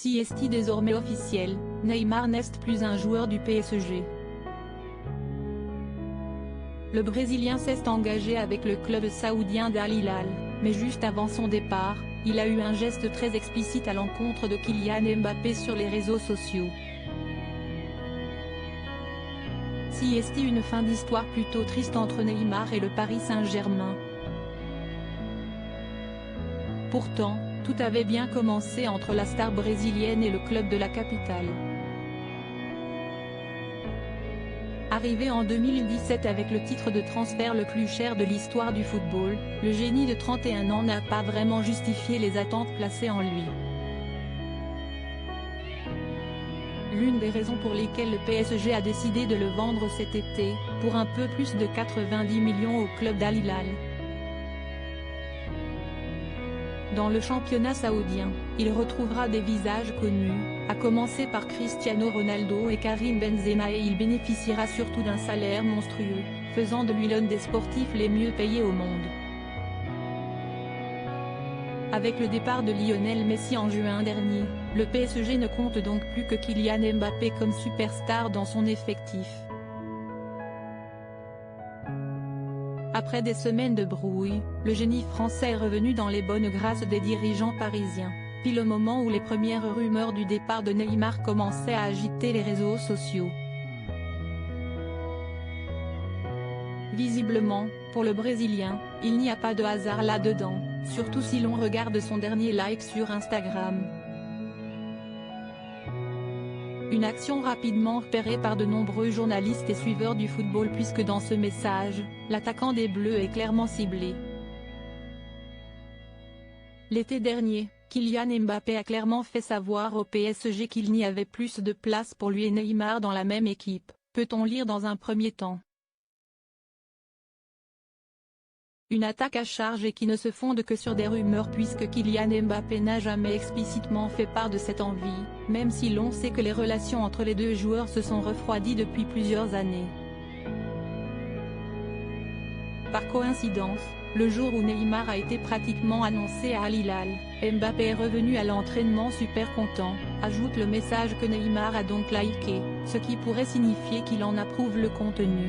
Si est désormais officiel, Neymar n'est plus un joueur du PSG. Le Brésilien s'est engagé avec le club saoudien d'Al Hilal, mais juste avant son départ, il a eu un geste très explicite à l'encontre de Kylian Mbappé sur les réseaux sociaux. Si est une fin d'histoire plutôt triste entre Neymar et le Paris Saint-Germain. Pourtant, tout avait bien commencé entre la star brésilienne et le club de la capitale. Arrivé en 2017 avec le titre de transfert le plus cher de l'histoire du football, le génie de 31 ans n'a pas vraiment justifié les attentes placées en lui. L'une des raisons pour lesquelles le PSG a décidé de le vendre cet été, pour un peu plus de 90 millions au club d'Al Hilal. Dans le championnat saoudien, il retrouvera des visages connus, à commencer par Cristiano Ronaldo et Karim Benzema, et il bénéficiera surtout d'un salaire monstrueux, faisant de lui l'un des sportifs les mieux payés au monde. Avec le départ de Lionel Messi en juin dernier, le PSG ne compte donc plus que Kylian Mbappé comme superstar dans son effectif. Après des semaines de brouille, le génie français est revenu dans les bonnes grâces des dirigeants parisiens, pile au moment où les premières rumeurs du départ de Neymar commençaient à agiter les réseaux sociaux. Visiblement, pour le Brésilien, il n'y a pas de hasard là-dedans, surtout si l'on regarde son dernier like sur Instagram. Une action rapidement repérée par de nombreux journalistes et suiveurs du football, puisque dans ce message, l'attaquant des Bleus est clairement ciblé. L'été dernier, Kylian Mbappé a clairement fait savoir au PSG qu'il n'y avait plus de place pour lui et Neymar dans la même équipe, peut-on lire dans un premier temps. Une attaque à charge et qui ne se fonde que sur des rumeurs, puisque Kylian Mbappé n'a jamais explicitement fait part de cette envie, même si l'on sait que les relations entre les deux joueurs se sont refroidies depuis plusieurs années. Par coïncidence, le jour où Neymar a été pratiquement annoncé à Al Hilal, Mbappé est revenu à l'entraînement super content, ajoute le message que Neymar a donc liké, ce qui pourrait signifier qu'il en approuve le contenu.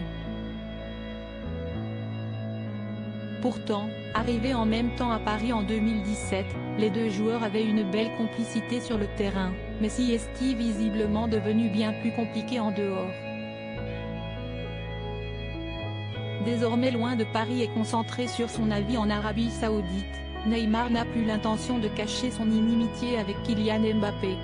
Pourtant, arrivés en même temps à Paris en 2017, les deux joueurs avaient une belle complicité sur le terrain, mais si est visiblement devenu bien plus compliqué en dehors. Désormais loin de Paris et concentré sur son avis en Arabie Saoudite, Neymar n'a plus l'intention de cacher son inimitié avec Kylian Mbappé.